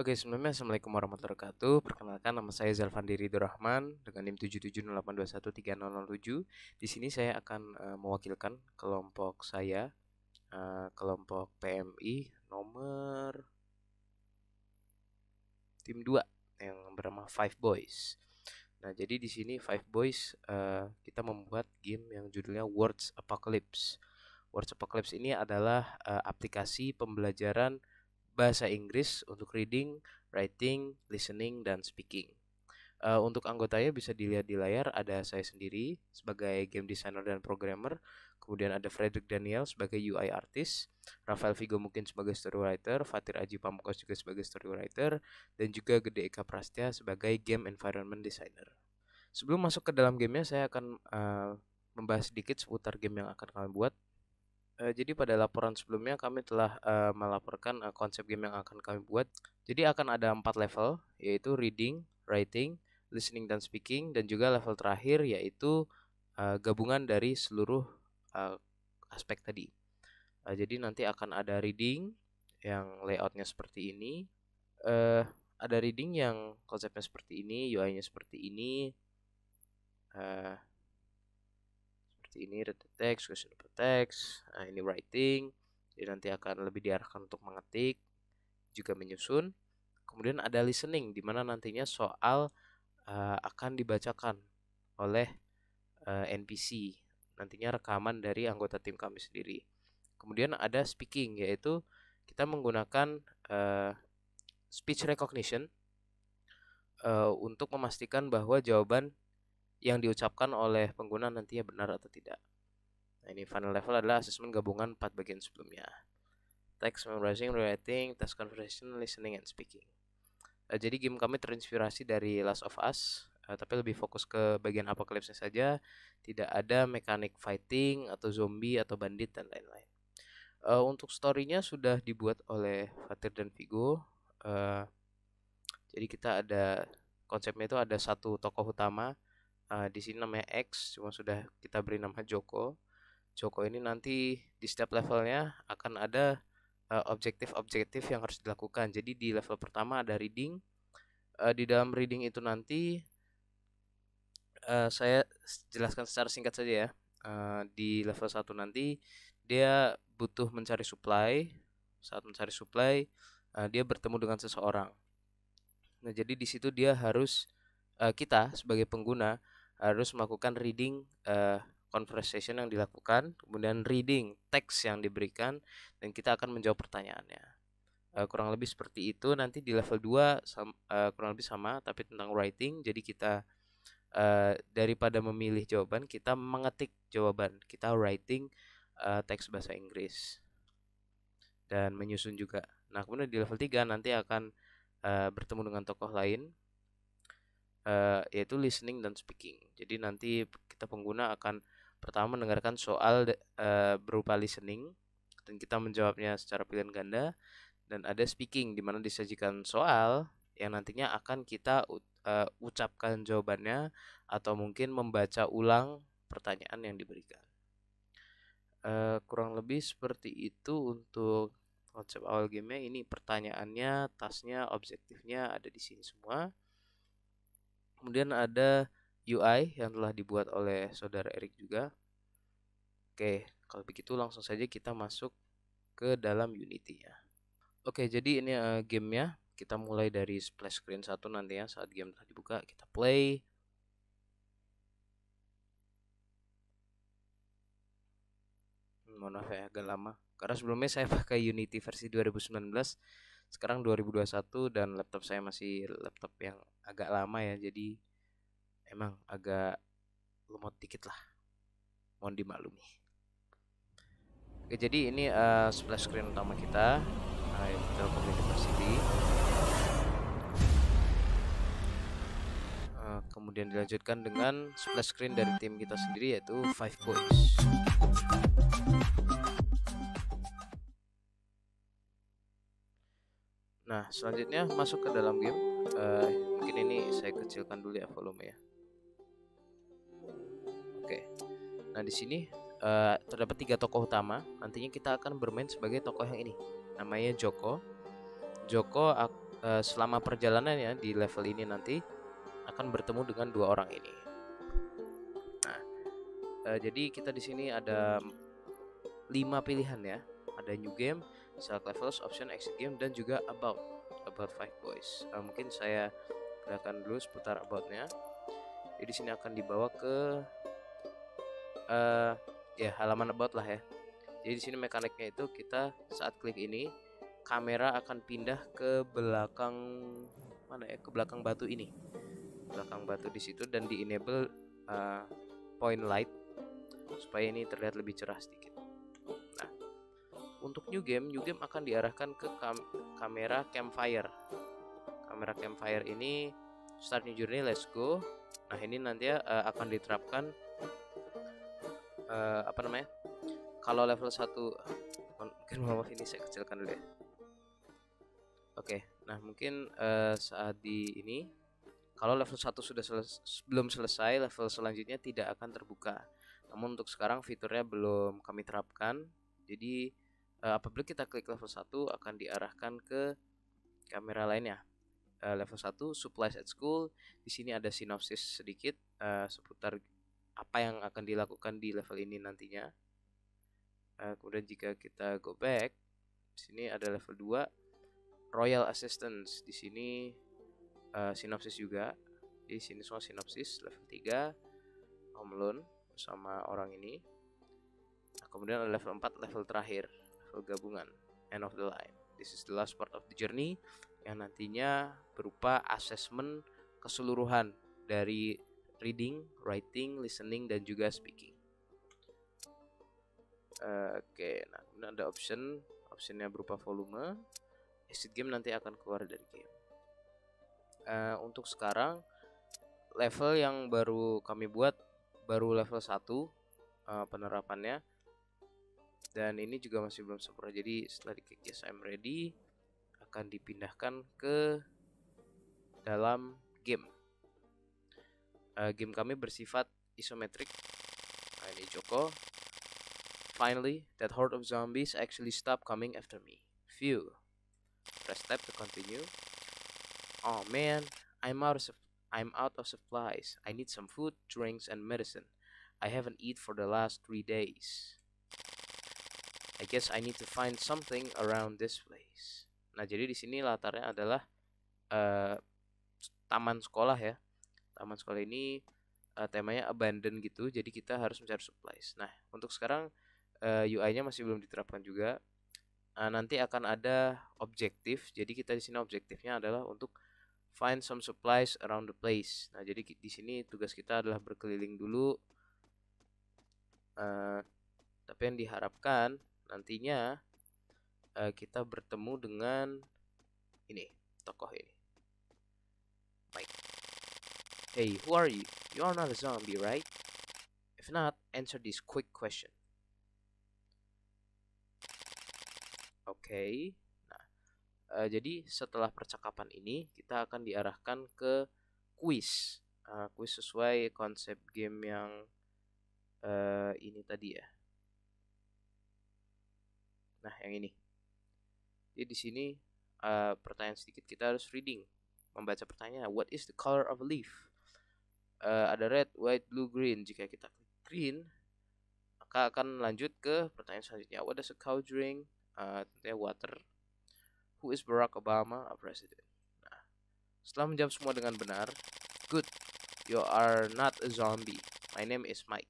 Oke, sebelumnya Assalamualaikum warahmatullahi wabarakatuh. Perkenalkan, nama saya Zalfandi Ridho Rahman dengan NIM 7708213007. Di sini saya akan mewakilkan kelompok saya, kelompok PMI nomor tim 2 yang bernama Five Boys. Nah, jadi di sini Five Boys kita membuat game yang judulnya Words Apocalypse. Words Apocalypse ini adalah aplikasi pembelajaran bahasa Inggris untuk reading, writing, listening, dan speaking. Untuk anggotanya bisa dilihat di layar, ada saya sendiri sebagai game designer dan programmer, kemudian ada Frederick Daniel sebagai UI artist, Rafael Vigo mungkin sebagai story writer, Fatir Aji Pamungkas juga sebagai story writer, dan juga Gede Eka Prastya sebagai game environment designer. Sebelum masuk ke dalam gamenya, saya akan membahas sedikit seputar game yang akan kami buat. Jadi pada laporan sebelumnya kami telah melaporkan konsep game yang akan kami buat. Jadi akan ada 4 level, yaitu reading, writing, listening dan speaking, dan juga level terakhir yaitu gabungan dari seluruh aspek tadi. Jadi nanti akan ada reading yang layoutnya seperti ini, ada reading yang konsepnya seperti ini, UI-nya seperti ini, read the text, question the text. Nah, ini writing, jadi nanti akan lebih diarahkan untuk mengetik, juga menyusun. Kemudian ada listening, di mana nantinya soal akan dibacakan oleh NPC, nantinya rekaman dari anggota tim kami sendiri. Kemudian ada speaking, yaitu kita menggunakan speech recognition untuk memastikan bahwa jawaban yang diucapkan oleh pengguna nantinya benar atau tidak. Nah, ini final level adalah asesmen gabungan 4 bagian sebelumnya. Text, memorizing, writing, task conversation, listening, and speaking. Jadi game kami terinspirasi dari Last of Us, tapi lebih fokus ke bagian apocalypse saja. Tidak ada mekanik fighting atau zombie atau bandit dan lain-lain. Untuk story-nya sudah dibuat oleh Fatir dan Vigo. Jadi kita ada konsepnya itu ada satu tokoh utama. Di sini namanya X, cuma sudah kita beri nama Joko. Joko ini nanti di setiap levelnya akan ada objektif-objektif yang harus dilakukan. Jadi di level pertama ada reading. Di dalam reading itu nanti saya jelaskan secara singkat saja ya. Di level 1 nanti dia butuh mencari supply. Saat mencari supply, dia bertemu dengan seseorang. Nah, jadi di situ dia harus kita sebagai pengguna harus melakukan reading conversation yang dilakukan, kemudian reading teks yang diberikan, dan kita akan menjawab pertanyaannya. Kurang lebih seperti itu. Nanti di level 2 kurang lebih sama, tapi tentang writing. Jadi kita daripada memilih jawaban, kita mengetik jawaban. Kita writing teks bahasa Inggris dan menyusun juga. Nah, kemudian di level 3 nanti akan bertemu dengan tokoh lain, yaitu listening dan speaking. Jadi nanti kita pengguna akan pertama mendengarkan soal berupa listening dan kita menjawabnya secara pilihan ganda, dan ada speaking di mana disajikan soal yang nantinya akan kita ucapkan jawabannya atau mungkin membaca ulang pertanyaan yang diberikan. Kurang lebih seperti itu untuk konsep awal gamenya. Ini pertanyaannya, tasnya, objektifnya ada di sini semua. Kemudian ada UI yang telah dibuat oleh saudara Erik juga. Oke, kalau begitu langsung saja kita masuk ke dalam Unity ya. Oke, jadi ini gamenya. Kita mulai dari splash screen 1 nantinya saat game telah dibuka. Kita play. Mohon maaf ya, agak lama. Karena sebelumnya saya pakai Unity versi 2019. Sekarang 2021 dan laptop saya masih laptop yang agak lama ya. Jadi emang agak lemot dikit lah. Mohon dimaklumi. Oke, jadi ini splash screen utama kita. Telkom University. Kemudian dilanjutkan dengan splash screen dari tim kita sendiri yaitu Five Boys. Nah, selanjutnya masuk ke dalam game. Mungkin ini saya kecilkan dulu ya volume ya. Oke. Nah, di sini terdapat 3 tokoh utama. Nantinya kita akan bermain sebagai tokoh yang ini. Namanya Joko. Joko selama perjalanannya di level ini nanti akan bertemu dengan dua orang ini. Nah, jadi kita di sini ada 5 pilihan ya. Ada new game, select levels, option, exit game, dan juga about Five Boys. Mungkin saya perlihatkan dulu seputar about-nya. Jadi di sini akan dibawa ke ya halaman about lah ya. Jadi di sini mekaniknya itu kita saat klik ini kamera akan pindah ke belakang mana ya? Ke belakang batu ini. Belakang batu di situ dan di enable point light supaya ini terlihat lebih cerah sedikit. Nah, untuk new game akan diarahkan ke kamera campfire. Kamera campfire ini start new journey, let's go. Nah, ini nanti akan diterapkan apa namanya? Kalau level 1 mungkin maaf ini saya kecilkan dulu ya. Oke, nah mungkin saat di ini kalau level 1 sudah belum selesai, level selanjutnya tidak akan terbuka. Namun untuk sekarang fiturnya belum kami terapkan. Jadi apabila kita klik level 1 akan diarahkan ke kamera lainnya. Level 1 supplies at school. Di sini ada sinopsis sedikit seputar apa yang akan dilakukan di level ini nantinya. Kemudian jika kita go back, di sini ada level 2 Royal Assistance. Di sini sinopsis juga. Di sini semua sinopsis. Level 3 Home Alone bersama orang ini. Nah, kemudian ada level 4 level terakhir, level gabungan, End of the Line. This is the last part of the journey yang nantinya berupa asesmen keseluruhan dari reading, writing, listening, dan juga speaking. Oke, nah kemudian ada optionnya berupa volume. Exit game nanti akan keluar dari game. Untuk sekarang level yang baru kami buat baru level 1 penerapannya, dan ini juga masih belum sempurna. Jadi setelah diklik yes I'm ready akan dipindahkan ke dalam game. Game kami bersifat isometrik. Nah, ini Joko. Finally, that horde of zombies actually stopped coming after me. Phew. Press tab to continue. Oh man, I'm out of supplies. I need some food, drinks, and medicine. I haven't eaten for the last 3 days. I guess I need to find something around this place. Nah, jadi di sini latarnya adalah taman sekolah ya. Taman sekolah ini temanya abandon gitu. Jadi kita harus mencari supplies. Nah, untuk sekarang UI-nya masih belum diterapkan juga. Nanti akan ada objektif. Jadi kita di sini objektifnya adalah untuk find some supplies around the place. Nah, jadi di sini tugas kita adalah berkeliling dulu. Tapi yang diharapkan nantinya kita bertemu dengan ini, tokoh ini, Mike. Hey, who are you? You are not a zombie, right? If not, answer this quick question. Oke. Nah, jadi setelah percakapan ini kita akan diarahkan ke quiz. Quiz sesuai konsep game yang ini tadi ya. Nah, yang ini. Jadi di sini pertanyaan sedikit, kita harus reading, membaca pertanyaan. What is the color of a leaf? Ada red, white, blue, green. Jika kita klik green, maka akan lanjut ke pertanyaan selanjutnya. What does a cow drink? Tentunya water. Who is Barack Obama, a president? Nah, setelah menjawab semua dengan benar, good, you are not a zombie. My name is Mike.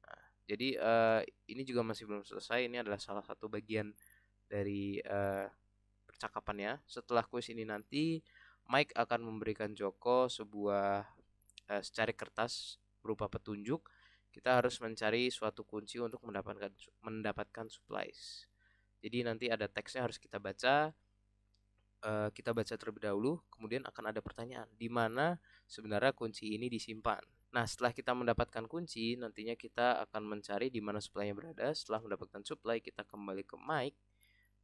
Nah, jadi ini juga masih belum selesai. Ini adalah salah satu bagian dari percakapannya. Setelah kuis ini nanti, Mike akan memberikan Joko sebuah secari kertas berupa petunjuk. Kita harus mencari suatu kunci untuk mendapatkan supplies. Jadi nanti ada teksnya harus kita baca. Kita baca terlebih dahulu, kemudian akan ada pertanyaan di mana sebenarnya kunci ini disimpan. Nah, setelah kita mendapatkan kunci, nantinya kita akan mencari di mana supply-nya berada. Setelah mendapatkan supply, kita kembali ke Mike.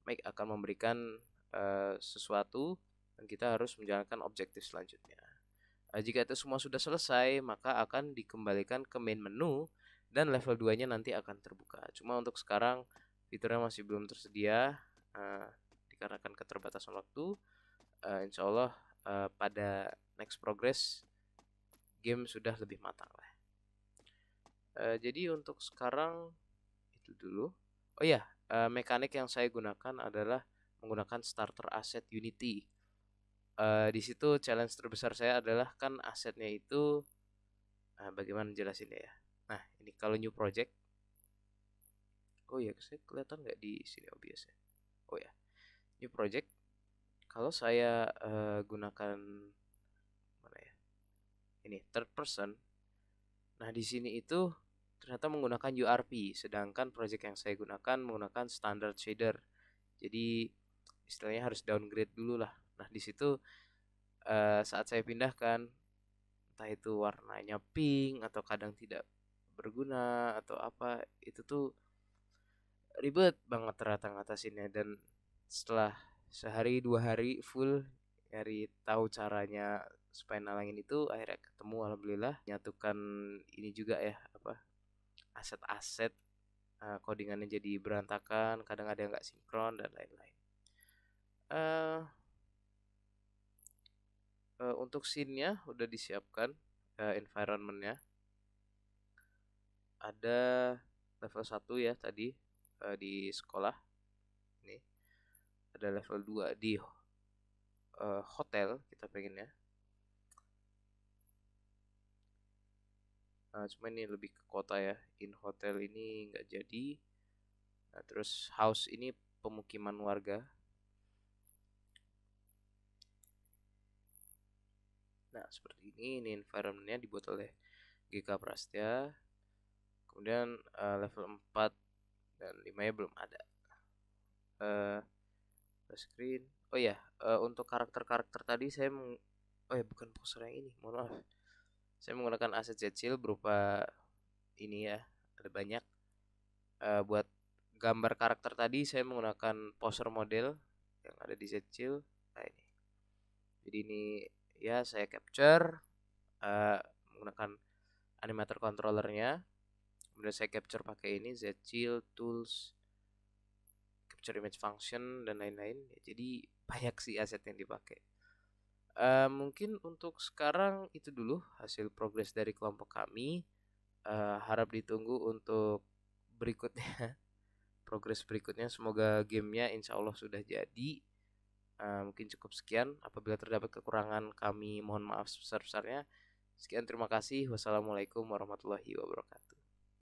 Mike akan memberikan sesuatu dan kita harus menjalankan objektif selanjutnya. Jika itu semua sudah selesai, maka akan dikembalikan ke main menu dan level 2-nya nanti akan terbuka. Cuma untuk sekarang fiturnya masih belum tersedia dikarenakan keterbatasan waktu. insya Allah pada next progress game sudah lebih matang lah. Jadi untuk sekarang itu dulu. Oh ya, mekanik yang saya gunakan adalah menggunakan starter asset Unity. Di situ challenge terbesar saya adalah kan asetnya itu bagaimana jelasinnya ya. Nah, ini kalau new project. Oh ya, saya kelihatan nggak di sini OBS ya? Oh ya, new project. Kalau saya gunakan mana ya? Ini third person. Nah, di sini itu ternyata menggunakan URP, sedangkan project yang saya gunakan menggunakan standard shader. Jadi istilahnya harus downgrade dulu lah. Nah, di situ saat saya pindahkan, entah itu warnanya pink atau kadang tidak berguna atau apa, itu tuh ribet banget ternyata ngatasinnya. Dan setelah sehari 2 hari full nyari tahu caranya supaya nalangin itu, akhirnya ketemu alhamdulillah, nyatukan ini juga ya, apa, aset-aset, codingannya jadi berantakan, kadang ada yang nggak sinkron dan lain-lain. Untuk scene-nya udah disiapkan, environment-nya ada level 1 ya tadi, di sekolah. Ini ada level 2 di hotel kita pengennya. Cuma ini lebih ke kota ya, in hotel ini nggak jadi. Nah, terus house ini pemukiman warga. Nah, seperti ini environment-nya dibuat oleh GK Prastya. Kemudian level 4 dan 5 nya belum ada. Screen. Oh ya, untuk karakter-karakter tadi saya oh ya, bukan poster yang ini, mohon maaf. Saya menggunakan aset Zchill berupa ini ya, ada banyak. Buat gambar karakter tadi saya menggunakan poster model yang ada di Zchill. Nah ini. Jadi ini ya saya capture menggunakan animator controllernya. Kemudian saya capture pakai ini Zchill tools, capture image function dan lain-lain. Jadi banyak sih aset yang dipakai. Mungkin untuk sekarang itu dulu hasil progres dari kelompok kami. Harap ditunggu untuk berikutnya, progres berikutnya. Semoga gamenya insya Allah sudah jadi. Mungkin cukup sekian. Apabila terdapat kekurangan kami mohon maaf sebesar-besarnya. Sekian, terima kasih. Wassalamualaikum warahmatullahi wabarakatuh.